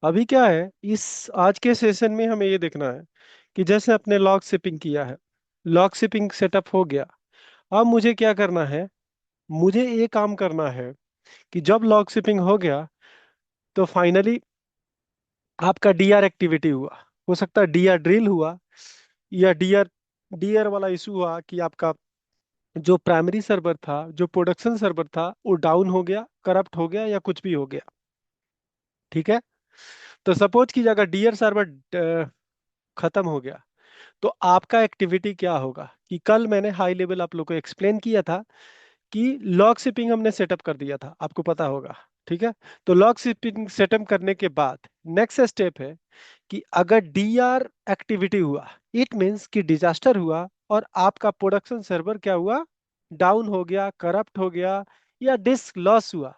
अभी क्या है, इस आज के सेशन में हमें ये देखना है कि जैसे अपने लॉग शिपिंग किया है, लॉग शिपिंग सेटअप हो गया। अब मुझे क्या करना है, मुझे ये काम करना है कि जब लॉग शिपिंग हो गया तो फाइनली आपका डीआर एक्टिविटी हुआ। हो सकता है डीआर ड्रिल हुआ, या डीआर डीआर वाला इशू हुआ कि आपका जो प्राइमरी सर्वर था, जो प्रोडक्शन सर्वर था, वो डाउन हो गया, करप्ट हो गया, या कुछ भी हो गया। ठीक है। तो सपोज कीजिए अगर डीआर सर्वर खत्म हो गया, तो आपका एक्टिविटी क्या होगा कि कल मैंने हाई लेवल आप लोग को एक्सप्लेन किया था कि लॉग शिपिंग हमने सेटअप कर दिया था, आपको पता होगा। ठीक है। तो लॉग शिपिंग सेटअप करने के बाद नेक्स्ट स्टेप है कि अगर डीआर एक्टिविटी हुआ, इट मींस कि डिजास्टर हुआ और आपका प्रोडक्शन सर्वर क्या हुआ, डाउन हो गया, करप्ट हो गया, या डिस्क लॉस हुआ,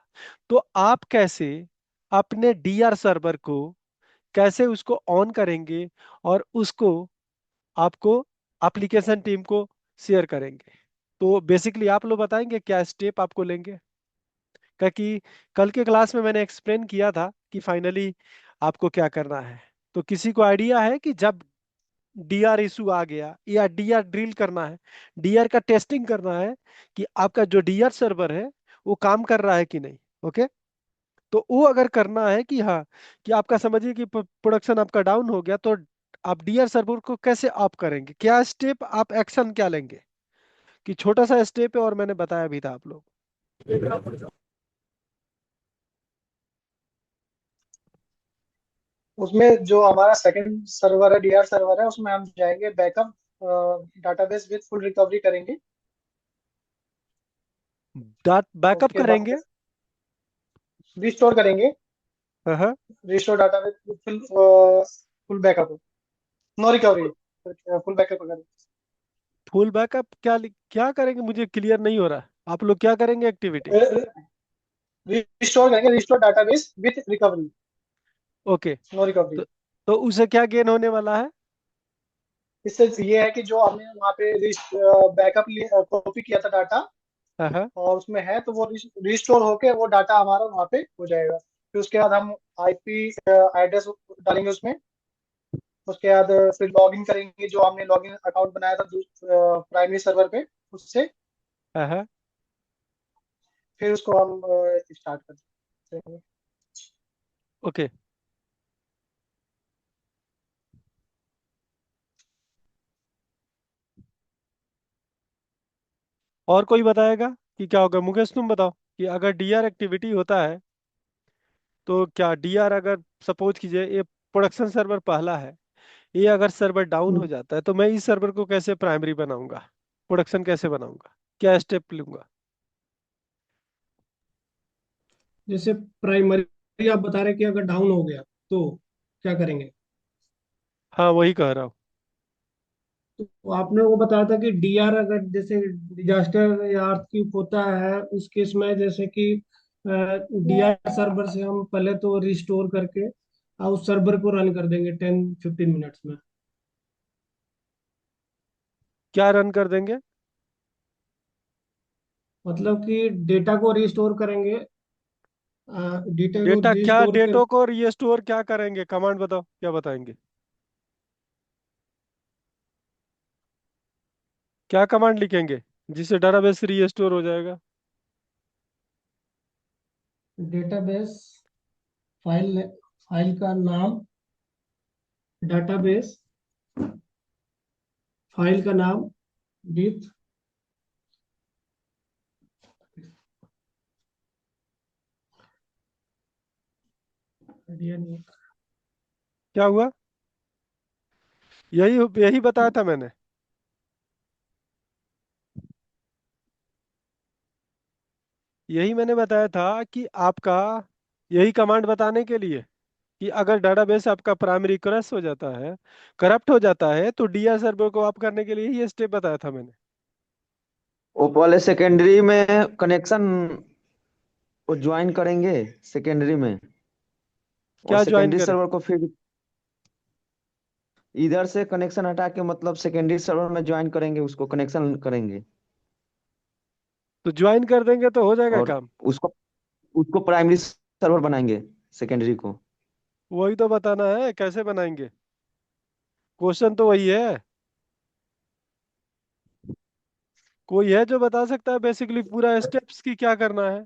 तो आप कैसे अपने डीआर सर्वर को कैसे उसको ऑन करेंगे और उसको आपको एप्लीकेशन टीम को शेयर करेंगे। तो बेसिकली आप लोग बताएंगे क्या स्टेप आपको लेंगे, क्योंकि कल के क्लास में मैंने एक्सप्लेन किया था कि फाइनली आपको क्या करना है। तो किसी को आइडिया है कि जब डीआर इशू आ गया या डीआर ड्रिल करना है, डीआर का टेस्टिंग करना है कि आपका जो डीआर सर्वर है वो काम कर रहा है कि नहीं। ओके। तो वो अगर करना है कि हाँ, कि आपका समझिए कि प्रोडक्शन आपका डाउन हो गया, तो आप डीआर सर्वर को कैसे ऑफ करेंगे, क्या स्टेप आप एक्शन क्या लेंगे। कि छोटा सा स्टेप है और मैंने बताया भी था आप लोग। उसमें जो हमारा सेकंड सर्वर है, डीआर सर्वर है, उसमें हम जाएंगे backup database with full recovery करेंगे। डाट बैकअप उसके बाद करेंगे। रिस्टोर करेंगे। हाँ हाँ। Restore database with full full backup, no recovery, full backup करेंगे। फुल बैकअप क्या क्या करेंगे, मुझे क्लियर नहीं हो रहा। आप लोग क्या करेंगे एक्टिविटी। रिस्टोर करेंगे, restore database with recovery, okay. No recovery. तो तो उसे क्या गेन होने वाला है। इससे ये है कि जो हमने वहाँ पे बैकअप कॉपी किया था डाटा, हाँ हाँ। और उसमें है, तो वो रिस्टोर होके वो डाटा हमारा वहाँ पे हो जाएगा। फिर उसके बाद हम आईपी एड्रेस डालेंगे उसमें। उसके बाद फिर लॉगिन करेंगे, जो हमने लॉगिन अकाउंट बनाया था प्राइमरी सर्वर पे, उससे। हाँ हाँ। फिर उसको हम स्टार्ट कर देंगे। ओके। और कोई बताएगा कि क्या होगा। मुकेश तुम बताओ कि अगर डीआर एक्टिविटी होता है तो क्या डीआर, अगर सपोज कीजिए ये प्रोडक्शन सर्वर पहला है, ये अगर सर्वर डाउन हो जाता है तो मैं इस सर्वर को कैसे प्राइमरी बनाऊंगा, प्रोडक्शन कैसे बनाऊंगा, क्या स्टेप लूंगा। जैसे प्राइमरी आप बता रहे कि अगर डाउन हो गया तो क्या करेंगे। हाँ वही कह रहा हूँ। तो आपने वो बताया था कि डीआर अगर जैसे डिजास्टर या अर्थक्वेक होता है उस केस में, जैसे कि डीआर सर्वर से हम पहले तो रिस्टोर करके और उस सर्वर को रन कर देंगे 10-15 मिनट्स में। क्या रन कर देंगे। मतलब कि डेटा को रिस्टोर करेंगे, डेटा को डेटा क्या, रिस्टोर कर। डेटो को रीस्टोर क्या करेंगे, कमांड बताओ क्या बताएंगे। क्या कमांड लिखेंगे जिससे डेटाबेस रीस्टोर हो जाएगा। डेटाबेस फाइल फाइल का नाम, डेटाबेस फाइल का नाम विथ क्या हुआ, यही यही बताया था मैंने। यही मैंने बताया था कि आपका यही कमांड बताने के लिए कि अगर डेटाबेस आपका प्राइमरी क्रश हो जाता है, करप्ट हो जाता है, तो डीआर सर्वर को ऑफ करने के लिए ही ये स्टेप बताया था मैंने। वो पहले सेकेंडरी में कनेक्शन वो ज्वाइन करेंगे सेकेंडरी में, और क्या ज्वाइन सेकेंडरी करें। सर्वर को फिर इधर से कनेक्शन हटा के मतलब सेकेंडरी सर्वर में ज्वाइन करेंगे, उसको कनेक्शन करेंगे तो ज्वाइन कर देंगे तो हो जाएगा और काम। उसको उसको प्राइमरी सर्वर बनाएंगे सेकेंडरी को। वही तो बताना है, कैसे बनाएंगे। क्वेश्चन तो वही है। कोई है जो बता सकता है बेसिकली पूरा स्टेप्स की क्या करना है?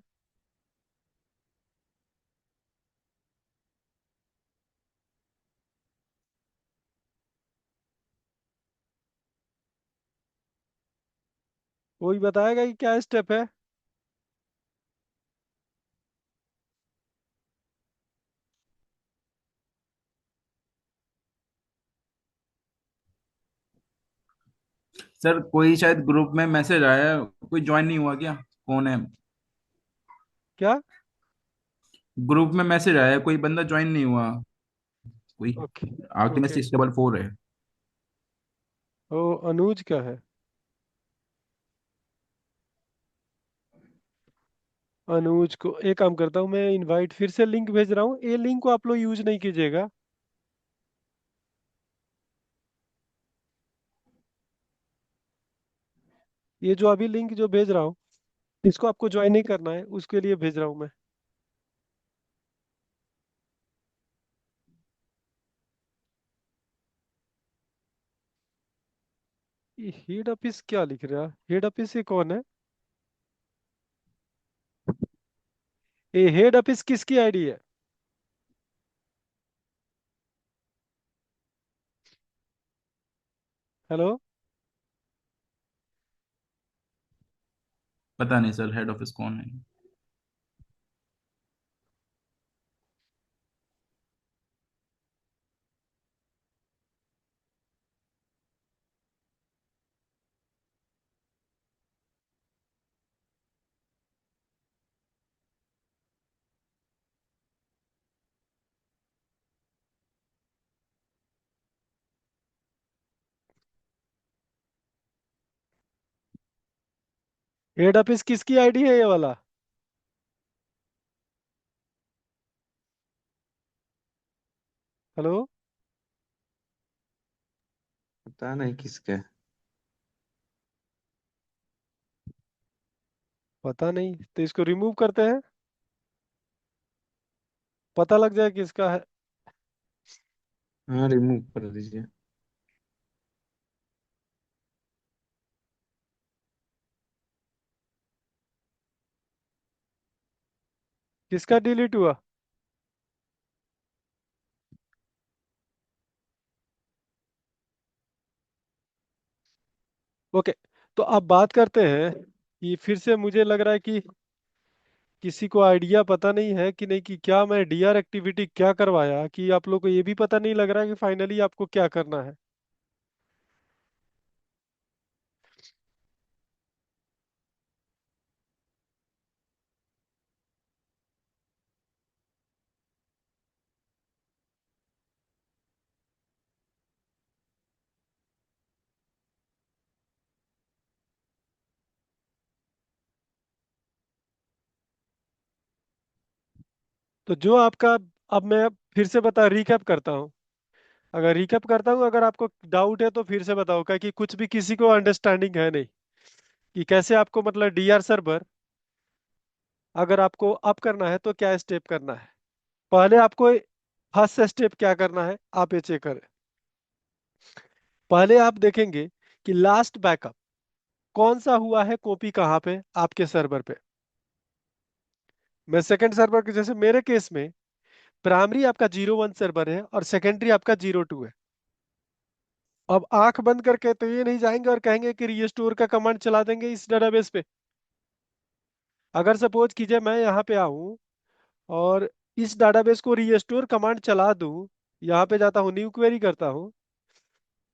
कोई बताएगा कि क्या स्टेप है? सर कोई शायद ग्रुप में मैसेज आया है, कोई ज्वाइन नहीं हुआ क्या? कौन है? क्या? ग्रुप में मैसेज आया है, कोई बंदा ज्वाइन नहीं हुआ। कोई ओके। आखिरी में ओके। 644 है। ओ, अनुज का है। अनुज को एक काम करता हूँ मैं, इनवाइट फिर से लिंक भेज रहा हूँ, ये लिंक को आप लोग यूज नहीं कीजिएगा। ये जो अभी लिंक जो भेज रहा हूँ, इसको आपको ज्वाइन नहीं करना है, उसके लिए भेज रहा हूँ मैं। ये हेड ऑफिस क्या लिख रहा है? हेड ऑफिस ये कौन है? ये हेड ऑफिस किसकी आईडी है? हेलो। पता नहीं सर, हेड ऑफिस कौन है? हेड ऑफिस किसकी आईडी है ये वाला? हेलो। पता नहीं किसका। पता नहीं, तो इसको रिमूव करते हैं, पता लग जाए किसका है। हाँ, रिमूव कर दीजिए। किसका डिलीट हुआ? ओके। तो अब बात करते हैं कि फिर से मुझे लग रहा है कि किसी को आइडिया पता नहीं है कि नहीं, कि क्या मैं डीआर एक्टिविटी क्या करवाया, कि आप लोग को ये भी पता नहीं लग रहा है कि फाइनली आपको क्या करना है। तो जो आपका, अब मैं फिर से बता रिकैप करता हूँ। अगर रिकैप करता हूँ, अगर आपको डाउट है तो फिर से बताओ, क्या कि कुछ भी किसी को अंडरस्टैंडिंग है नहीं कि कैसे आपको मतलब डीआर सर्वर अगर आपको अप करना है तो क्या स्टेप करना है। पहले आपको फर्स्ट स्टेप क्या करना है, आप ये चेक करें। पहले आप देखेंगे कि लास्ट बैकअप कौन सा हुआ है, कॉपी कहाँ पे आपके सर्वर पे। मैं सेकंड सर्वर के, जैसे मेरे केस में प्राइमरी आपका 01 सर्वर है और सेकेंडरी आपका 02 है। अब आंख बंद करके तो ये नहीं जाएंगे और कहेंगे कि रीस्टोर का कमांड चला देंगे इस डेटाबेस पे। अगर सपोज कीजिए मैं यहाँ पे आऊँ और इस डेटाबेस को रीस्टोर कमांड चला दूं, यहाँ पे जाता हूँ, न्यू क्वेरी करता हूँ।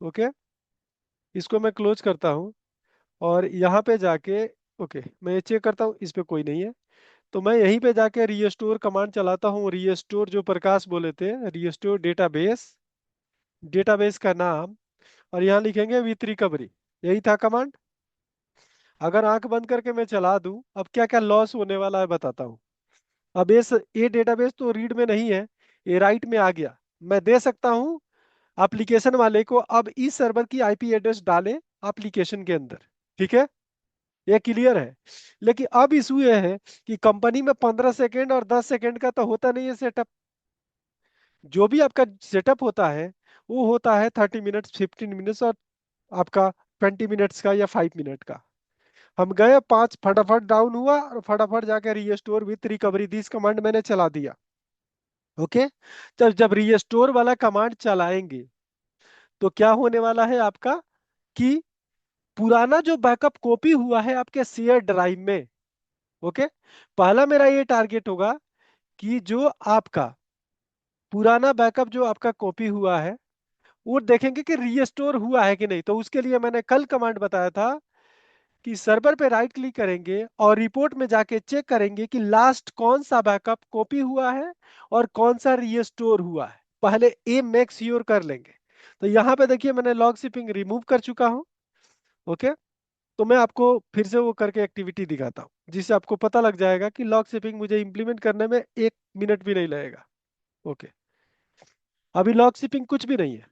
ओके। इसको मैं क्लोज करता हूँ और यहाँ पे जाके, ओके, मैं ये चेक करता हूँ, इस पे कोई नहीं है। तो मैं यहीं पे जाके रीस्टोर कमांड चलाता हूँ, रीस्टोर जो प्रकाश बोले थे, रीस्टोर डेटाबेस, डेटाबेस का नाम, और यहाँ लिखेंगे विथ रिकवरी। यही था कमांड। अगर आंख बंद करके मैं चला दूं, अब क्या क्या लॉस होने वाला है बताता हूँ। अब ये डेटाबेस तो रीड में नहीं है, ये राइट में आ गया। मैं दे सकता हूँ एप्लीकेशन वाले को अब इस सर्वर की आईपी एड्रेस डाले एप्लीकेशन के अंदर। ठीक है, ये क्लियर है। लेकिन अब इशू ये है कि कंपनी में 15 सेकेंड और 10 सेकेंड का तो होता नहीं है सेटअप। जो भी आपका सेटअप होता है वो होता है 30 मिनट्स, 15 मिनट्स, और आपका 20 मिनट्स का या 5 मिनट का। हम गए, 5 फटाफट डाउन हुआ और फटाफट जाके restore with recovery this command मैंने चला दिया। ओके। तो जब रीस्टोर वाला कमांड चलाएंगे तो क्या होने वाला है आपका, कि पुराना जो बैकअप कॉपी हुआ है आपके शेयर ड्राइव में। ओके। पहला मेरा ये टारगेट होगा कि जो आपका पुराना बैकअप जो आपका कॉपी हुआ है वो देखेंगे कि रीस्टोर हुआ है कि नहीं। तो उसके लिए मैंने कल कमांड बताया था कि सर्वर पे राइट क्लिक करेंगे और रिपोर्ट में जाके चेक करेंगे कि लास्ट कौन सा बैकअप कॉपी हुआ है और कौन सा रीस्टोर हुआ है, पहले ए मेक श्योर कर लेंगे। तो यहाँ पे देखिए मैंने लॉग शिपिंग रिमूव कर चुका हूँ। ओके। तो मैं आपको फिर से वो करके एक्टिविटी दिखाता हूँ जिससे आपको पता लग जाएगा कि लॉग शिपिंग मुझे इंप्लीमेंट करने में 1 मिनट भी नहीं लगेगा। ओके। अभी लॉग शिपिंग कुछ भी नहीं है।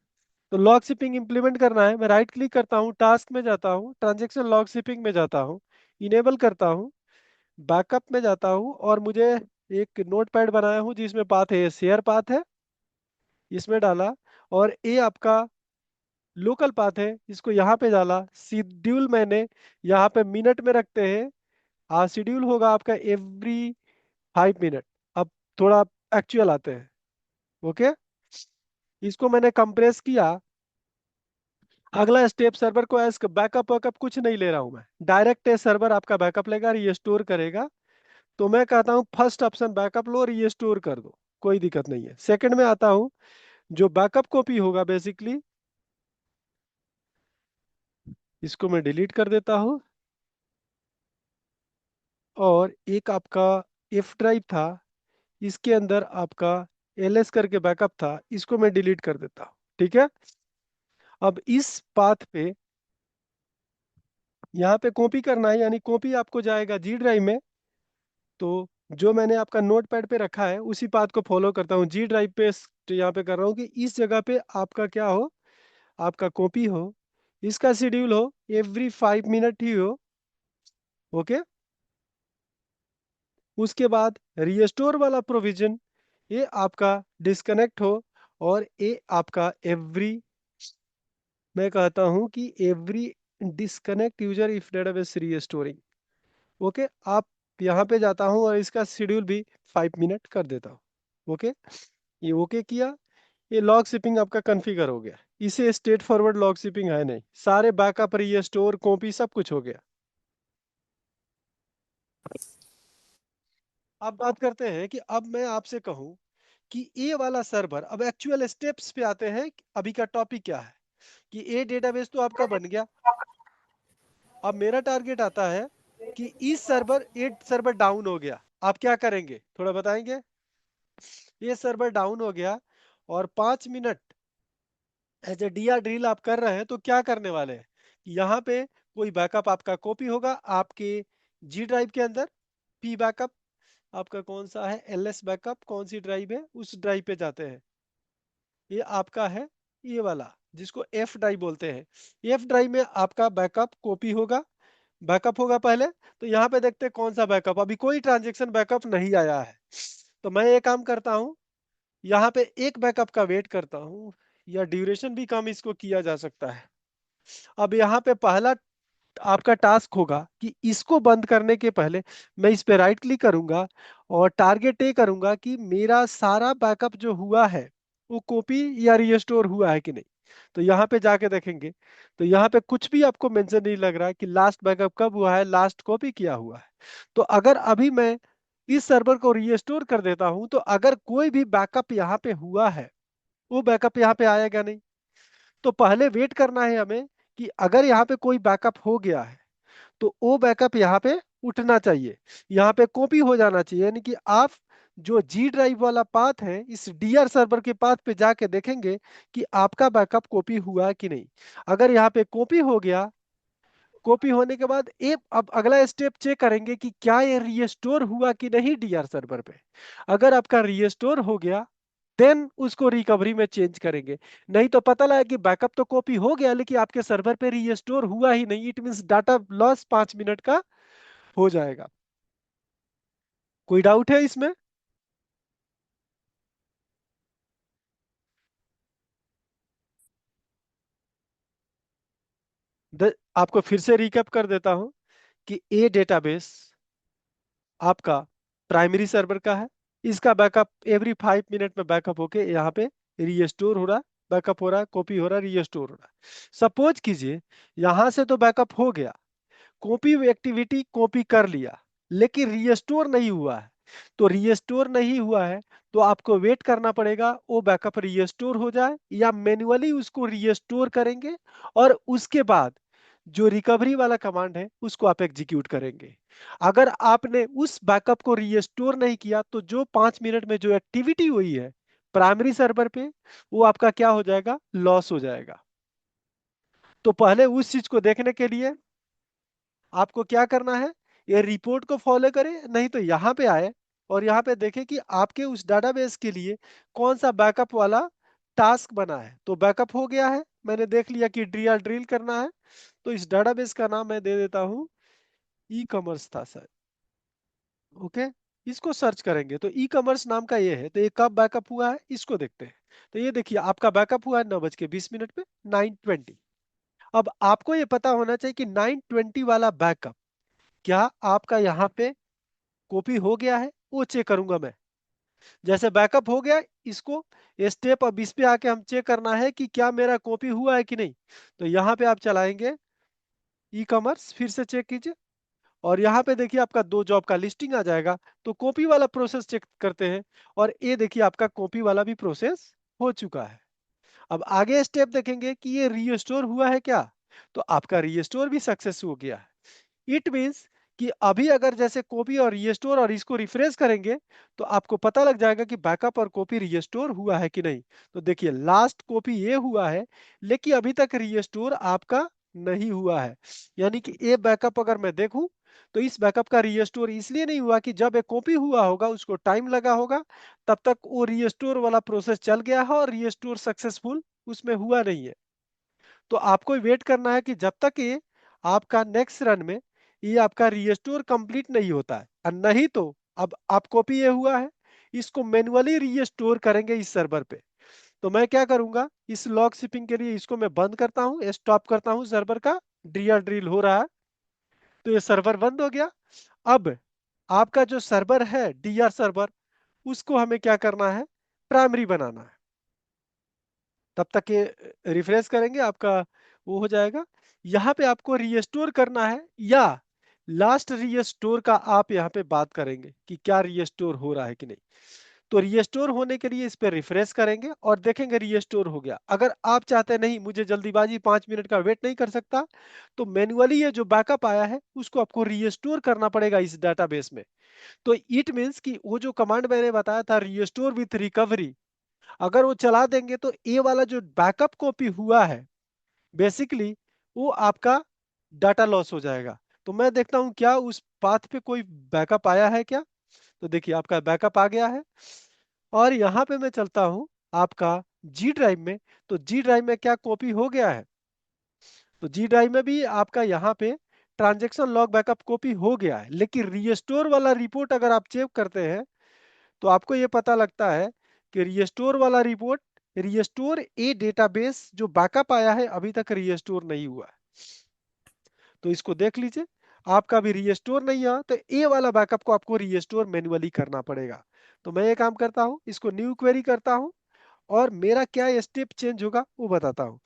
तो लॉग शिपिंग इंप्लीमेंट करना है, मैं राइट क्लिक करता हूँ, टास्क में जाता हूँ, ट्रांजेक्शन लॉग शिपिंग में जाता हूँ, इनेबल करता हूँ, बैकअप में जाता हूँ, और मुझे एक नोट पैड बनाया हूँ जिसमें पाथ है, शेयर पाथ है, इसमें डाला। और ये आपका लोकल पाथ है, इसको यहाँ पे डाला। शेड्यूल मैंने यहाँ पे मिनट में रखते हैं। हाँ, शेड्यूल होगा आपका एवरी 5 मिनट। अब थोड़ा एक्चुअल आते हैं। ओके। इसको मैंने कंप्रेस किया। अगला स्टेप, सर्वर को एज बैकअप वैकअप कुछ नहीं ले रहा हूं मैं, डायरेक्ट सर्वर आपका बैकअप लेगा, रीस्टोर करेगा। तो मैं कहता हूं फर्स्ट ऑप्शन बैकअप लो, रीस्टोर कर दो, कोई दिक्कत नहीं है। सेकंड में आता हूं, जो बैकअप कॉपी होगा बेसिकली इसको मैं डिलीट कर देता हूं। और एक आपका एफ ड्राइव था, इसके अंदर आपका एलएस करके बैकअप था, इसको मैं डिलीट कर देता हूं। ठीक है। अब इस पाथ पे यहाँ पे कॉपी करना है, यानी कॉपी आपको जाएगा जी ड्राइव में। तो जो मैंने आपका नोट पैड पे रखा है उसी बात को फॉलो करता हूँ, जी ड्राइव पे यहाँ पे कर रहा हूँ कि इस जगह पे आपका क्या हो, आपका कॉपी हो, इसका शेड्यूल हो एवरी 5 मिनट ही हो। ओके। उसके बाद रीस्टोर वाला प्रोविजन ये आपका डिस्कनेक्ट हो, और ये आपका एवरी, मैं कहता हूँ कि every disconnect user if database restoring. Okay. आप यहाँ पे जाता हूँ और इसका शेड्यूल भी 5 मिनट कर देता हूँ। ओके। ये ओके किया। ये लॉग शिपिंग आपका कॉन्फ़िगर हो गया। इसे स्ट्रेट फॉरवर्ड लॉग शिपिंग है नहीं, सारे बैकअप रीस्टोर कॉपी सब कुछ हो गया। अब बात करते हैं कि अब मैं आपसे कहूं कि ये वाला सर्वर, अब एक्चुअल स्टेप्स पे आते हैं कि अभी का टॉपिक क्या है। कि ये डेटाबेस तो आपका बन गया। अब मेरा टारगेट आता है कि इस सर्वर, ये सर्वर डाउन हो गया, आप क्या करेंगे थोड़ा बताएंगे। ये सर्वर डाउन हो गया और 5 minute as a DR drill आप कर रहे हैं, तो क्या करने वाले हैं, यहाँ पे कोई बैकअप आपका कॉपी होगा आपके जी ड्राइव के अंदर। पी बैकअप आपका कौन सा है, एलएस बैकअप कौन सी ड्राइव है, उस ड्राइव पे जाते हैं। ये आपका है ये वाला जिसको एफ ड्राइव बोलते हैं। एफ ड्राइव में आपका बैकअप कॉपी होगा, बैकअप होगा पहले। तो यहाँ पे देखते हैं कौन सा बैकअप, अभी कोई ट्रांजेक्शन बैकअप नहीं आया है। तो मैं ये काम करता हूँ, यहाँ पे एक बैकअप का वेट करता हूँ, या ड्यूरेशन भी कम इसको किया जा सकता है। अब यहाँ पे पहला आपका टास्क होगा कि इसको बंद करने के पहले मैं इस पे राइट क्लिक करूंगा और टारगेट ये करूंगा कि मेरा सारा बैकअप जो हुआ है वो कॉपी या रीस्टोर हुआ है कि नहीं। तो यहाँ पे जाके देखेंगे तो यहाँ पे कुछ भी आपको मेंशन नहीं लग रहा है कि लास्ट बैकअप कब हुआ है, लास्ट कॉपी किया हुआ है। तो अगर अभी मैं इस सर्वर को रीस्टोर कर देता हूं तो अगर कोई भी बैकअप यहाँ पे हुआ है वो बैकअप यहाँ पे आएगा नहीं। तो पहले वेट करना है हमें कि अगर यहाँ पे कोई बैकअप हो गया है तो वो बैकअप यहाँ पे उठना चाहिए, यहाँ पे कॉपी हो जाना चाहिए। यानी कि आप जो जी ड्राइव वाला पाथ है इस डीआर सर्वर के पाथ पे जाके देखेंगे कि आपका बैकअप कॉपी हुआ कि नहीं। अगर यहाँ पे कॉपी हो गया, कॉपी होने के बाद एक अब अगला स्टेप चेक करेंगे कि क्या ये रीस्टोर हुआ कि नहीं डीआर सर्वर पे। अगर आपका रीस्टोर हो गया देन उसको रिकवरी में चेंज करेंगे। नहीं तो पता लगा कि बैकअप तो कॉपी हो गया लेकिन आपके सर्वर पे रीस्टोर हुआ ही नहीं, it means data loss 5 minute का हो जाएगा। कोई डाउट है इसमें। आपको फिर से रिकैप कर देता हूं कि ए डेटाबेस आपका प्राइमरी सर्वर का है। इसका बैकअप एवरी 5 मिनट में बैकअप होके यहाँ पे रीस्टोर हो रहा, बैकअप हो रहा, कॉपी हो रहा, रीस्टोर हो रहा। सपोज कीजिए यहां से तो बैकअप हो गया, कॉपी एक्टिविटी कॉपी कर लिया, लेकिन रीस्टोर नहीं हुआ है। तो रीस्टोर नहीं हुआ है तो आपको वेट करना पड़ेगा वो बैकअप रीस्टोर हो जाए, या मैन्युअली उसको रीस्टोर करेंगे और उसके बाद जो रिकवरी वाला कमांड है उसको आप एग्जीक्यूट करेंगे। अगर आपने उस बैकअप को रीस्टोर नहीं किया तो जो 5 मिनट में जो एक्टिविटी हुई है प्राइमरी सर्वर पे, वो आपका क्या हो जाएगा, लॉस हो जाएगा। तो पहले उस चीज को देखने के लिए आपको क्या करना है, ये रिपोर्ट को फॉलो करें, नहीं तो यहां पे आए और यहां पे देखें कि आपके उस डाटाबेस के लिए कौन सा बैकअप वाला टास्क बना है। तो बैकअप हो गया है, मैंने देख लिया कि ड्रिल ड्रिल करना है। तो इस डाटाबेस का नाम मैं दे देता हूं, ई कॉमर्स था सर। ओके, इसको सर्च करेंगे तो ई कॉमर्स नाम का ये है। तो ये कब बैकअप हुआ है इसको देखते हैं। तो ये देखिए आपका बैकअप हुआ है 9:20 पे, 9:20। अब आपको ये पता होना चाहिए कि 9:20 वाला बैकअप क्या आपका यहाँ पे कॉपी हो गया है, वो चेक करूंगा मैं। जैसे बैकअप हो गया, इसको स्टेप अब इस पे आके हम चेक करना है कि क्या मेरा कॉपी हुआ है कि नहीं। तो यहाँ पे आप चलाएंगे ई कॉमर्स, फिर से चेक कीजिए और यहाँ पे देखिए आपका 2 जॉब का लिस्टिंग आ जाएगा। तो कॉपी वाला प्रोसेस चेक करते हैं और ये देखिए आपका कॉपी वाला भी प्रोसेस हो चुका है। अब आगे स्टेप देखेंगे कि ये रीस्टोर हुआ है क्या। तो आपका रीस्टोर भी सक्सेस हो गया है। इट मीन्स कि अभी अगर जैसे कॉपी और रीस्टोर और इसको रिफ्रेश करेंगे तो आपको पता लग जाएगा कि बैकअप और कॉपी रीस्टोर हुआ है कि नहीं। तो देखिए लास्ट कॉपी ये हुआ है, लेकिन अभी तक रीस्टोर आपका नहीं हुआ है। यानी कि ये बैकअप अगर मैं देखूं तो इस बैकअप का रीस्टोर इसलिए नहीं हुआ कि जब एक कॉपी हुआ होगा उसको टाइम लगा होगा, तब तक वो रीस्टोर वाला प्रोसेस चल गया है और रीस्टोर सक्सेसफुल उसमें हुआ नहीं है। तो आपको वेट करना है कि जब तक ये आपका नेक्स्ट रन में ये आपका रीस्टोर कंप्लीट नहीं होता है। और नहीं तो अब आप कॉपी ये हुआ है, इसको मैन्युअली रीस्टोर करेंगे इस सर्वर पे। तो मैं क्या करूंगा, इस लॉग शिपिंग के लिए इसको मैं बंद करता हूं, स्टॉप करता हूं सर्वर का। ड्रिल ड्रिल हो रहा है तो ये सर्वर बंद हो गया। अब आपका जो सर्वर है डीआर सर्वर, उसको हमें क्या करना है, प्राइमरी बनाना है। तब तक ये रिफ्रेश करेंगे आपका वो हो जाएगा। यहाँ पे आपको रीस्टोर करना है या लास्ट रीस्टोर का आप यहाँ पे बात करेंगे कि क्या रीस्टोर हो रहा है कि नहीं। तो रीस्टोर होने के लिए इस पे रिफ्रेश करेंगे और देखेंगे रीस्टोर हो गया। अगर आप चाहते हैं नहीं मुझे जल्दीबाजी 5 मिनट का वेट नहीं कर सकता, तो मैन्युअली ये जो बैकअप आया है उसको आपको रीस्टोर करना पड़ेगा इस डाटाबेस में। तो इट मीन्स कि वो जो कमांड मैंने बताया था रीस्टोर विथ रिकवरी, अगर वो चला देंगे तो ए वाला जो बैकअप कॉपी हुआ है बेसिकली वो आपका डाटा लॉस हो जाएगा। तो मैं देखता हूं क्या उस पाथ पे कोई बैकअप आया है क्या। तो देखिए आपका बैकअप आ गया है और यहाँ पे मैं चलता हूं आपका जी ड्राइव में। तो जी ड्राइव में क्या कॉपी हो गया है, तो जी ड्राइव में भी आपका यहाँ पे ट्रांजेक्शन लॉग बैकअप कॉपी हो गया है। लेकिन रीस्टोर वाला रिपोर्ट अगर आप चेक करते हैं तो आपको ये पता लगता है कि रीस्टोर वाला रिपोर्ट, रीस्टोर ए डेटाबेस जो बैकअप आया है अभी तक रीस्टोर नहीं हुआ है। तो इसको देख लीजिए, आपका भी रीस्टोर नहीं हुआ तो ए वाला बैकअप को आपको रीस्टोर मैन्युअली करना पड़ेगा। तो मैं ये काम करता हूँ, इसको न्यू क्वेरी करता हूँ और मेरा क्या स्टेप चेंज होगा वो बताता हूँ।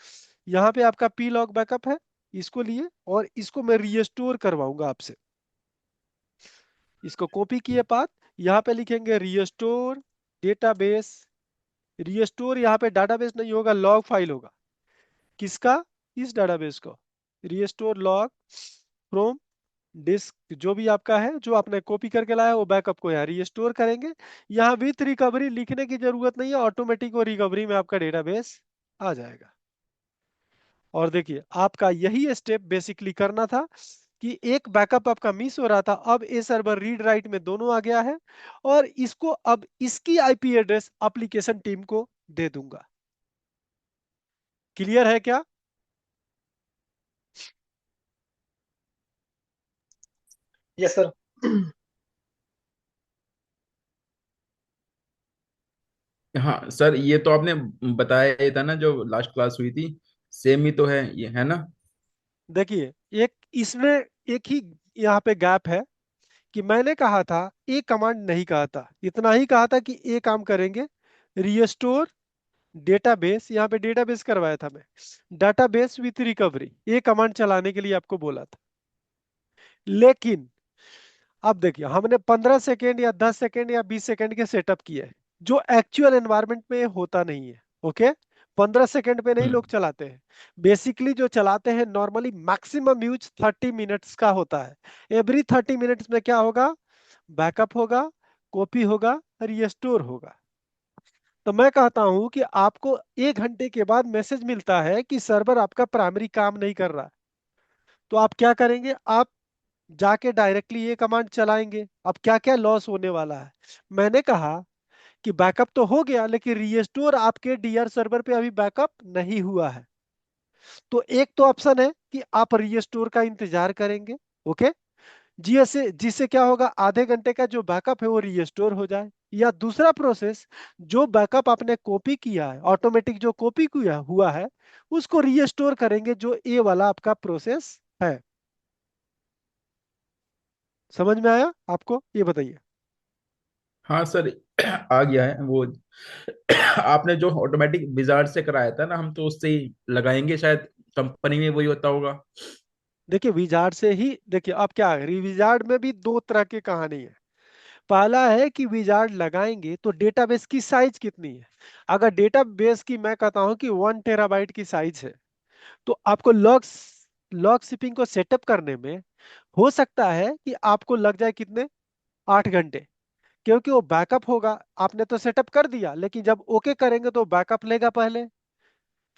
यहाँ पे आपका पी लॉग बैकअप है, इसको लिए और इसको मैं रीस्टोर करवाऊंगा आपसे। इसको कॉपी किए पाथ, यहाँ पे लिखेंगे रीस्टोर डेटाबेस। रीस्टोर यहाँ पे डाटाबेस नहीं होगा, लॉग फाइल होगा। किसका, इस डाटाबेस को। रीस्टोर लॉग फ्रॉम डिस्क, जो भी आपका है जो आपने कॉपी करके लाया वो बैकअप को यहाँ रीस्टोर करेंगे। यहाँ विथ रिकवरी लिखने की जरूरत नहीं है, ऑटोमेटिक वो रिकवरी में आपका डेटाबेस आ जाएगा। और देखिए आपका यही स्टेप बेसिकली करना था कि एक बैकअप आपका मिस हो रहा था, अब ए सर्वर रीड राइट में दोनों आ गया है और इसको अब इसकी आईपी एड्रेस एप्लीकेशन टीम को दे दूंगा। क्लियर है क्या। Yes sir. हाँ सर, ये तो आपने बताया ही था ना, जो लास्ट क्लास हुई थी, सेम ही तो है ये, है ना? देखिए, एक इसमें एक ही यहाँ पे गैप है कि मैंने कहा था, ए कमांड नहीं कहा था, इतना ही कहा था कि ए काम करेंगे, रिस्टोर डेटाबेस, यहाँ पे डेटाबेस करवाया था मैं, डेटाबेस विथ रिकवरी, ये कमांड चलाने के लिए आपको बोला था। लेकिन अब देखिए, हमने 15 सेकेंड या 10 सेकेंड या 20 सेकेंड के सेटअप किए हैं, जो एक्चुअल एनवायरनमेंट में होता नहीं है। ओके, 15 सेकेंड पे नहीं लोग हम्म। चलाते हैं। बेसिकली जो चलाते हैं नॉर्मली मैक्सिमम यूज 30 मिनट्स का होता है। एवरी 30 मिनट्स में क्या होगा, बैकअप होगा, कॉपी होगा, रिस्टोर होगा। तो मैं कहता हूं कि आपको 1 घंटे के बाद मैसेज मिलता है कि सर्वर आपका प्राइमरी काम नहीं कर रहा, तो आप क्या करेंगे, आप जाके डायरेक्टली ये कमांड चलाएंगे। अब क्या क्या लॉस होने वाला है, मैंने कहा कि बैकअप तो हो गया, लेकिन रीस्टोर आपके डीआर सर्वर पे अभी बैकअप नहीं हुआ है। तो एक तो ऑप्शन है कि आप रीस्टोर का इंतजार करेंगे। ओके, जिससे क्या होगा, आधे घंटे का जो बैकअप है वो रीस्टोर हो जाए। या दूसरा प्रोसेस, जो बैकअप आपने कॉपी किया है, ऑटोमेटिक जो कॉपी किया हुआ है, उसको रीस्टोर करेंगे, जो ए वाला आपका प्रोसेस है। समझ में आया आपको, ये बताइए। हाँ सर, आ गया है वो। आपने जो ऑटोमेटिक विजार्ड से कराया था ना, हम तो उससे ही लगाएंगे शायद, कंपनी में वही होता होगा। देखिए, विजार्ड से ही, देखिए अब क्या है, विजार्ड में भी दो तरह की कहानी है। पहला है कि विजार्ड लगाएंगे तो डेटाबेस की साइज कितनी है। अगर डेटाबेस की मैं कहता हूं कि 1 टेराबाइट की साइज है, तो आपको लॉग शिपिंग को सेटअप करने में हो सकता है कि आपको लग जाए कितने, 8 घंटे। क्योंकि वो बैकअप होगा, आपने तो सेटअप कर दिया, लेकिन जब ओके करेंगे तो बैकअप लेगा पहले,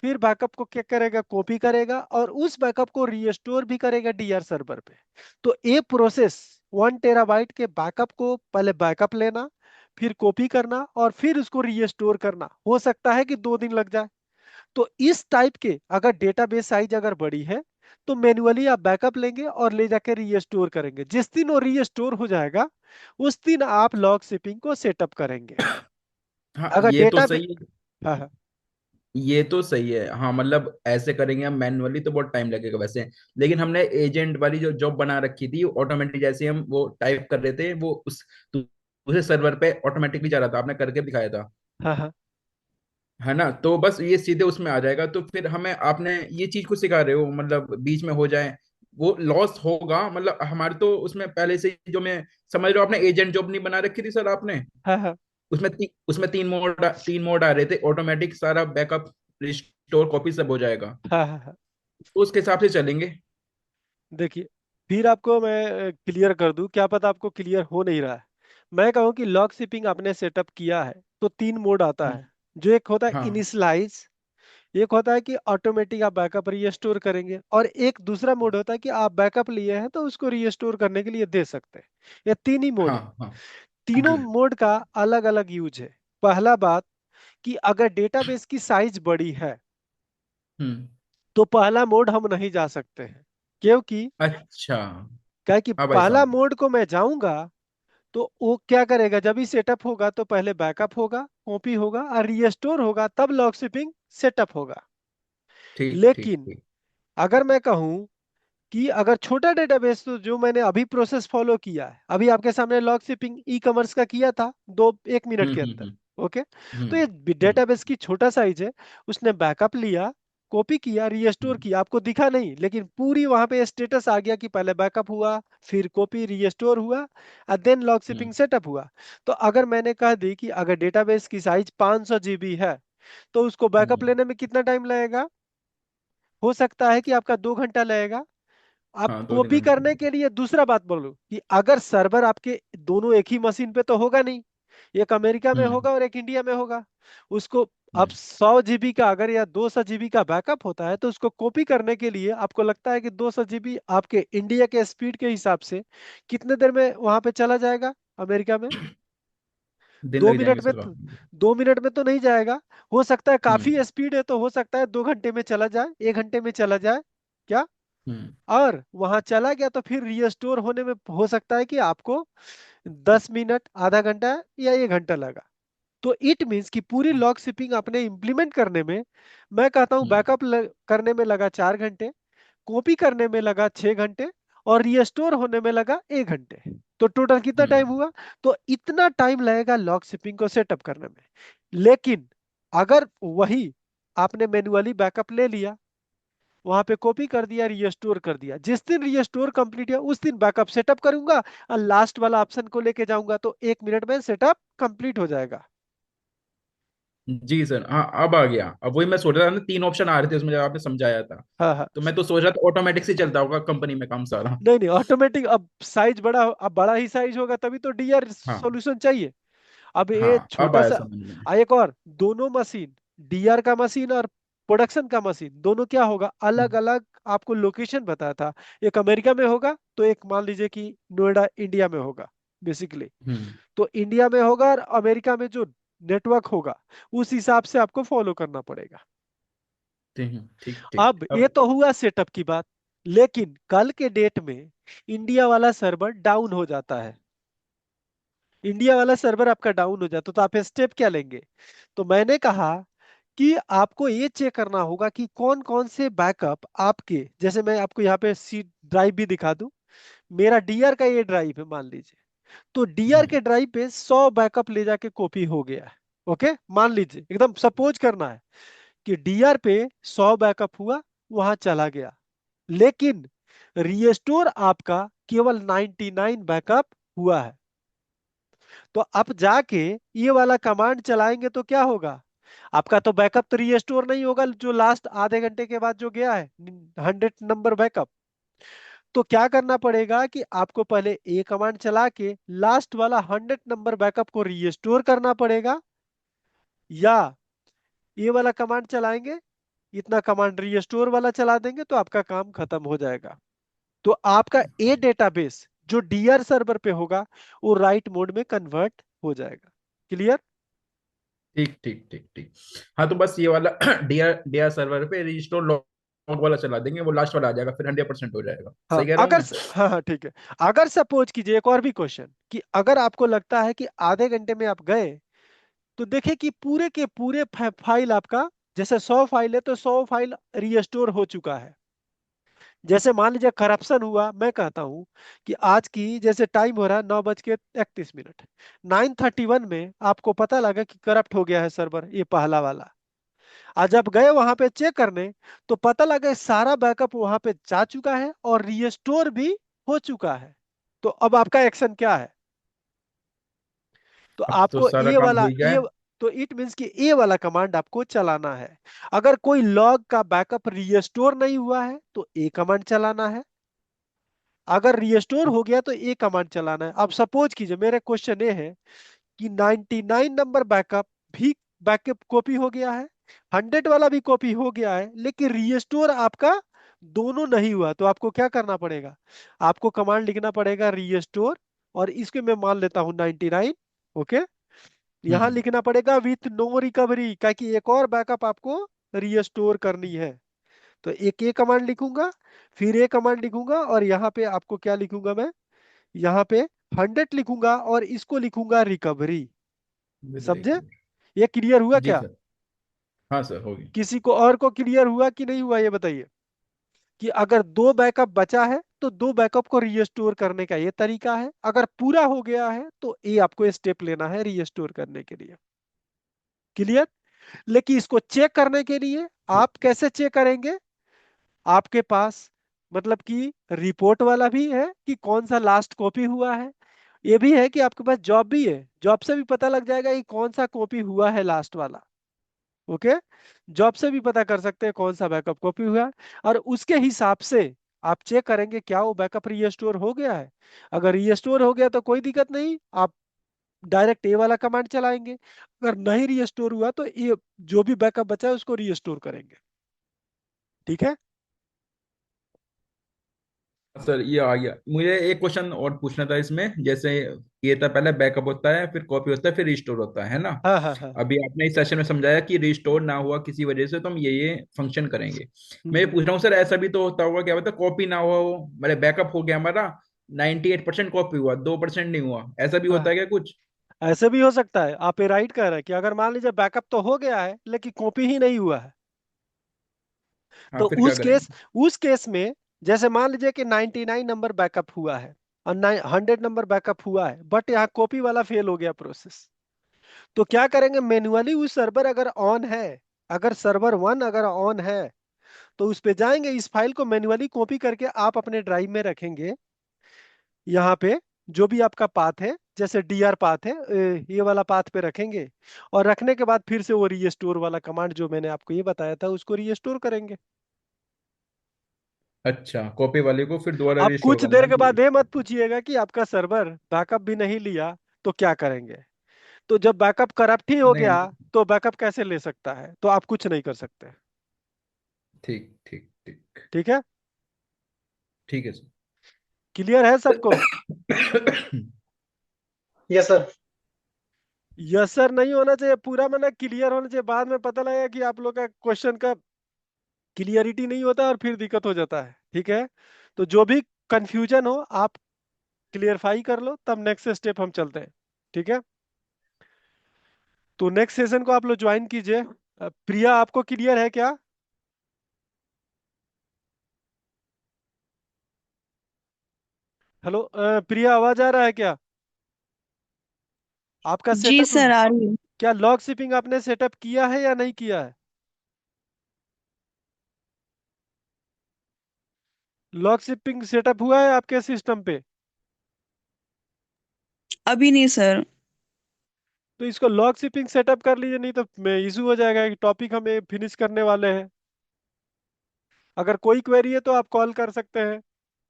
फिर बैकअप को क्या करेगा, कॉपी करेगा, और उस बैकअप को रीस्टोर भी करेगा डीआर सर्वर पे। तो ये प्रोसेस, 1 टेराबाइट के बैकअप को पहले बैकअप लेना, फिर कॉपी करना, और फिर उसको रीस्टोर करना, हो सकता है कि 2 दिन लग जाए। तो इस टाइप के अगर डेटाबेस साइज अगर बड़ी है, तो मैन्युअली आप बैकअप लेंगे और ले जाकर रीस्टोर करेंगे। जिस दिन वो रीस्टोर हो जाएगा, उस दिन आप लॉग शिपिंग को सेटअप करेंगे। हाँ अगर ये तो डेटा, सही है। हाँ हाँ, ये तो सही है, हाँ मतलब ऐसे करेंगे हम मैनुअली तो बहुत टाइम लगेगा वैसे। लेकिन हमने एजेंट वाली जो जॉब बना रखी थी, ऑटोमेटिक जैसे हम वो टाइप कर रहे थे, वो उस दूसरे सर्वर पे ऑटोमेटिकली जा रहा था, आपने करके दिखाया था। हाँ हाँ, है ना, तो बस ये सीधे उसमें आ जाएगा। तो फिर हमें आपने ये चीज को सिखा रहे हो, मतलब बीच में हो जाए वो लॉस होगा, मतलब हमारे तो उसमें पहले से ही जो मैं समझ रहा हूँ, आपने एजेंट जॉब नहीं बना रखी थी सर आपने। हाँ हाँ, उसमें तीन मोड आ रहे थे, ऑटोमेटिक सारा बैकअप, रिस्टोर, कॉपी सब हो जाएगा। हाँ हाँ, हाँ। तो उसके हिसाब से चलेंगे। देखिए, फिर आपको मैं क्लियर कर दूं, क्या पता आपको क्लियर हो नहीं रहा है। मैं कहूँ कि लॉग शिपिंग आपने सेटअप किया है तो 3 मोड आता हम्म। है। जो एक होता है हाँ इनिशियलाइज, एक होता है कि ऑटोमेटिक आप बैकअप रीस्टोर करेंगे, और एक दूसरा मोड होता है कि आप बैकअप लिए हैं तो उसको रीस्टोर करने के लिए दे सकते हैं। ये 3 ही मोड हाँ है। हाँ। तीनों जी। मोड का अलग अलग यूज है। पहला बात, कि अगर डेटाबेस की साइज बड़ी है, हम्म। तो पहला मोड हम नहीं जा सकते हैं। क्योंकि अच्छा। क्या है कि हाँ भाई पहला साहब। मोड को मैं जाऊंगा, तो वो क्या करेगा, जब ही सेटअप होगा तो पहले बैकअप होगा, कॉपी होगा, और रीस्टोर होगा, तब लॉग शिपिंग सेटअप होगा। ठीक ठीक लेकिन ठीक। अगर मैं कहूं कि अगर छोटा डेटाबेस, तो जो मैंने अभी प्रोसेस फॉलो किया है, अभी आपके सामने लॉग शिपिंग ई कॉमर्स का किया था, 1 मिनट के अंदर। हम्म। ओके, तो ये हम्म। हम्म। डेटाबेस की छोटा साइज है, उसने बैकअप लिया, कॉपी किया, रीस्टोर हम्म। किया, आपको दिखा नहीं, लेकिन पूरी वहां पे स्टेटस आ गया कि पहले बैकअप हुआ, फिर कॉपी रीस्टोर हुआ, और देन लॉग शिपिंग हम्म। सेटअप हुआ। तो अगर मैंने कह दी कि अगर डेटाबेस की साइज 500 जीबी है, तो उसको बैकअप हम्म। लेने में कितना टाइम लगेगा, हो सकता है कि आपका 2 घंटा लगेगा। आप हाँ, 2-3 कॉपी घंटे करने के लिए दूसरा बात बोलूं, कि अगर सर्वर आपके दोनों एक ही मशीन पे तो होगा नहीं, एक अमेरिका में हम्म। होगा और एक इंडिया में होगा। उसको अब हम्म। 100 जीबी का अगर या 200 जीबी का बैकअप होता है, तो उसको कॉपी करने के लिए आपको लगता है कि 200 जीबी आपके इंडिया के स्पीड के हिसाब से कितने देर में वहां पे चला जाएगा, अमेरिका में? दिन दो लग मिनट जाएंगे में सर तो, काफी। 2 मिनट में तो नहीं जाएगा। हो सकता है काफी हम्म। स्पीड है, तो हो सकता है 2 घंटे में चला जाए, 1 घंटे में चला जाए, क्या? हम्म। और वहां चला गया तो फिर रीस्टोर होने में हो सकता है कि आपको 10 मिनट, आधा घंटा या 1 घंटा लगा। तो इट मीन्स कि पूरी लॉग शिपिंग अपने इंप्लीमेंट करने में, मैं कहता हूं हम्म। करने में लगा 4 घंटे, कॉपी करने में लगा 6 घंटे और रिस्टोर होने में लगा 1 घंटे। तो टोटल कितना टाइम हम्म। हुआ? तो इतना टाइम लगेगा लॉग शिपिंग को सेटअप करने में। लेकिन अगर वही आपने मैन्युअली बैकअप ले लिया, वहां पे कॉपी कर दिया, रिस्टोर कर दिया, जिस दिन रिस्टोर कंप्लीट है उस दिन बैकअप सेटअप करूंगा और लास्ट वाला ऑप्शन को लेके जाऊंगा तो 1 मिनट में सेटअप कंप्लीट हो जाएगा। जी सर, हाँ अब आ गया। अब वही मैं सोच रहा था ना, 3 ऑप्शन आ रहे थे उसमें जब आपने समझाया था। हाँ हाँ। तो मैं तो सोच रहा था ऑटोमेटिक से चलता होगा कंपनी में काम सारा। नहीं नहीं, ऑटोमेटिक अब साइज बड़ा, अब बड़ा ही साइज होगा तभी तो डीआर हाँ सॉल्यूशन चाहिए। अब ये हाँ, अब छोटा आया सा। समझ में। एक और, दोनों मशीन, डीआर का मशीन और प्रोडक्शन का मशीन, दोनों क्या होगा, अलग हम्म अलग आपको लोकेशन बताया था। एक अमेरिका में होगा तो एक मान लीजिए कि नोएडा इंडिया में होगा बेसिकली। हम्म। तो इंडिया में होगा और अमेरिका में जो नेटवर्क होगा उस हिसाब से आपको फॉलो करना पड़ेगा। ठीक ठीक अब ये अब। तो हुआ सेटअप की बात। लेकिन कल के डेट में इंडिया वाला सर्वर डाउन हो जाता है, इंडिया वाला सर्वर आपका डाउन हो जाता है, तो आप स्टेप क्या लेंगे? तो मैंने कहा कि आपको ये चेक करना होगा कि कौन कौन से बैकअप आपके, जैसे मैं आपको यहाँ पे सी ड्राइव भी दिखा दूं। मेरा डीआर का ये ड्राइव है मान लीजिए, तो डीआर हम्म के ड्राइव पे 100 बैकअप ले जाके कॉपी हो गया है। ओके, मान लीजिए, एकदम सपोज करना है कि डीआर पे 100 बैकअप हुआ, वहां चला गया, लेकिन रीस्टोर आपका केवल 99 बैकअप हुआ है। तो आप जाके ये वाला कमांड चलाएंगे तो क्या होगा? आपका तो बैकअप तो रीस्टोर नहीं होगा, जो लास्ट आधे घंटे के बाद जो गया है 100 नंबर बैकअप। तो क्या करना पड़ेगा कि आपको पहले ए कमांड चला के लास्ट वाला 100 नंबर बैकअप को रीस्टोर करना पड़ेगा, या ये वाला कमांड चलाएंगे, इतना कमांड रीस्टोर वाला चला देंगे तो आपका काम खत्म हो जाएगा। तो आपका ए डेटाबेस जो डीआर सर्वर पे होगा वो राइट मोड में कन्वर्ट हो जाएगा। क्लियर? ठीक ठीक ठीक ठीक। हाँ तो बस ये वाला डीआर डीआर सर्वर पे रिस्टोर लॉग वाला चला देंगे, वो लास्ट वाला आ जाएगा, फिर 100% हो जाएगा। हाँ सही कह रहा हूँ अगर मैं? हाँ हाँ ठीक है। अगर सपोज कीजिए, एक और भी क्वेश्चन, कि अगर आपको लगता है कि आधे घंटे में आप गए तो देखें कि पूरे के पूरे फाइल आपका, जैसे 100 फाइल है तो 100 फाइल रीस्टोर हो चुका है। जैसे मान लीजिए करप्शन हुआ, मैं कहता हूं कि आज की जैसे टाइम हो रहा है 9:31, 9:31 में आपको पता लगा कि करप्ट हो गया है सर्वर, ये पहला वाला। आज जब गए वहां पे चेक करने तो पता लगा सारा बैकअप वहां पे जा चुका है और रीस्टोर भी हो चुका है। तो अब आपका एक्शन क्या है? तो अब तो आपको सारा ये काम हो वाला ही गया ये, है। तो इट मींस कि ये वाला कमांड आपको चलाना है। अगर कोई लॉग का बैकअप रीस्टोर नहीं हुआ है तो ए कमांड चलाना है, अगर रीस्टोर हो गया तो ए कमांड चलाना है। अब सपोज कीजिए, मेरे क्वेश्चन ये है कि 99 नंबर बैकअप भी बैकअप कॉपी हो गया है, 100 वाला भी कॉपी हो गया है, लेकिन रीस्टोर आपका दोनों नहीं हुआ, तो आपको क्या करना पड़ेगा? आपको कमांड लिखना पड़ेगा रीस्टोर, और इसके मैं मान लेता हूं 99। ओके, यहां हम्म। लिखना पड़ेगा विथ नो रिकवरी, कि एक और बैकअप आपको रीस्टोर करनी है। तो एक ए कमांड लिखूंगा, फिर ए कमांड लिखूंगा, और यहाँ पे आपको क्या लिखूंगा मैं? यहाँ पे 100 लिखूंगा और इसको लिखूंगा रिकवरी। समझे? ये क्लियर हुआ जी क्या? सर। हाँ सर, हो गई। किसी को और को क्लियर हुआ कि नहीं हुआ, ये बताइए। कि अगर दो बैकअप बचा है तो दो बैकअप को रीस्टोर करने का ये तरीका है, अगर पूरा हो गया है तो ये आपको स्टेप लेना है रीस्टोर करने के लिए। क्लियर? लेकिन इसको चेक करने के लिए आप कैसे चेक करेंगे? आपके पास मतलब कि रिपोर्ट वाला भी है कि कौन सा लास्ट कॉपी हुआ है, ये भी है कि आपके पास जॉब भी है, जॉब से भी पता लग जाएगा कि कौन सा कॉपी हुआ है लास्ट वाला। ओके, जॉब से भी पता कर सकते हैं कौन सा बैकअप कॉपी हुआ है, और उसके हिसाब से आप चेक करेंगे क्या वो बैकअप रीस्टोर हो गया है। अगर रीस्टोर हो गया तो कोई दिक्कत नहीं, आप डायरेक्ट ए वाला कमांड चलाएंगे। अगर नहीं रीस्टोर हुआ तो ये जो भी बैकअप बचा है उसको रीस्टोर करेंगे। ठीक है? सर ये आ गया। मुझे एक क्वेश्चन और पूछना था इसमें, जैसे ये था पहले बैकअप होता है, फिर कॉपी होता है, फिर रिस्टोर होता है ना? हाँ हाँ हाँ। अभी आपने इस सेशन में समझाया कि रिस्टोर ना हुआ किसी वजह से तो हम ये फंक्शन करेंगे। मैं ये हम्म, पूछ रहा हूँ सर, ऐसा भी तो होता होगा, क्या पता कॉपी ना हुआ हो, मेरे बैकअप हो गया हमारा, 98% कॉपी हुआ, 2% नहीं हुआ, ऐसा भी होता हाँ है क्या कुछ? ऐसे भी हो सकता है। आप ये राइट कह रहे हैं कि अगर मान लीजिए बैकअप तो हो गया है लेकिन कॉपी ही नहीं हुआ है, हाँ, तो फिर क्या करेंगे? उस केस में जैसे मान लीजिए कि 99 नंबर बैकअप हुआ है और 100 नंबर बैकअप हुआ है, बट यहाँ कॉपी वाला फेल हो गया प्रोसेस। तो क्या करेंगे, मैन्युअली उस सर्वर अगर ऑन है, अगर सर्वर 1 अगर ऑन है, तो उस पे जाएंगे, इस फाइल को मैन्युअली कॉपी करके आप अपने ड्राइव में रखेंगे। यहाँ पे जो भी आपका पाथ है, जैसे डीआर पाथ है, ये वाला पाथ पे रखेंगे। और रखने के बाद फिर से वो रीस्टोर वाला कमांड जो मैंने आपको ये बताया था उसको रीस्टोर करेंगे। अच्छा, कॉपी वाले को फिर दोबारा अब रिस्टोर कुछ करना देर है के कि? बाद ये मत पूछिएगा कि आपका सर्वर बैकअप भी नहीं लिया तो क्या करेंगे। तो जब बैकअप करप्ट ही हो नहीं गया, नहीं, तो बैकअप कैसे ले सकता है, तो आप कुछ नहीं कर सकते। ठीक ठीक ठीक। ठीक है, ठीक है सर। क्लियर है सबको? Yes sir. यस सर नहीं होना चाहिए पूरा, मैंने क्लियर होना चाहिए। बाद में पता लगा कि आप लोग का क्वेश्चन का क्लियरिटी नहीं होता और फिर दिक्कत हो जाता है। ठीक है, तो जो भी कंफ्यूजन हो आप क्लियरफाई कर लो, तब नेक्स्ट स्टेप हम चलते हैं। ठीक है, तो नेक्स्ट सेशन को आप लोग ज्वाइन कीजिए। प्रिया आपको क्लियर है क्या? हेलो प्रिया, आवाज आ रहा है क्या? आपका जी सेटअप, सर, आ रही हूँ। क्या लॉग शिपिंग आपने सेटअप किया है या नहीं किया है? लॉग शिपिंग सेटअप हुआ है आपके सिस्टम पे? अभी नहीं सर। तो इसको लॉग शिपिंग सेटअप कर लीजिए, नहीं तो इशू हो जाएगा कि टॉपिक हमें फिनिश करने वाले हैं। अगर कोई क्वेरी है तो आप कॉल कर सकते हैं,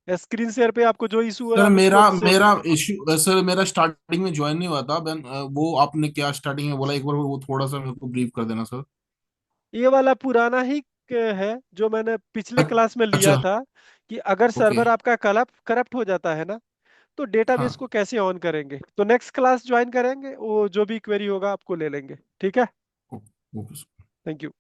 स्क्रीन शेयर पे आपको जो इशू हो रहा सर है आप मेरा उसको मेरा इश्यू सर, मेरा स्टार्टिंग में ज्वाइन नहीं हुआ था देन वो आपने क्या स्टार्टिंग में बोला, एक बार वो थोड़ा सा मेरे को ब्रीफ कर देना सर। ये वाला पुराना ही है जो मैंने पिछले क्लास में लिया अच्छा। था, कि अगर ओके। सर्वर आपका करप्ट हो जाता है ना, तो डेटाबेस हाँ। को कैसे ऑन करेंगे। तो नेक्स्ट क्लास ज्वाइन करेंगे, वो जो भी क्वेरी होगा आपको ले लेंगे। ठीक है, ओके। Thank you.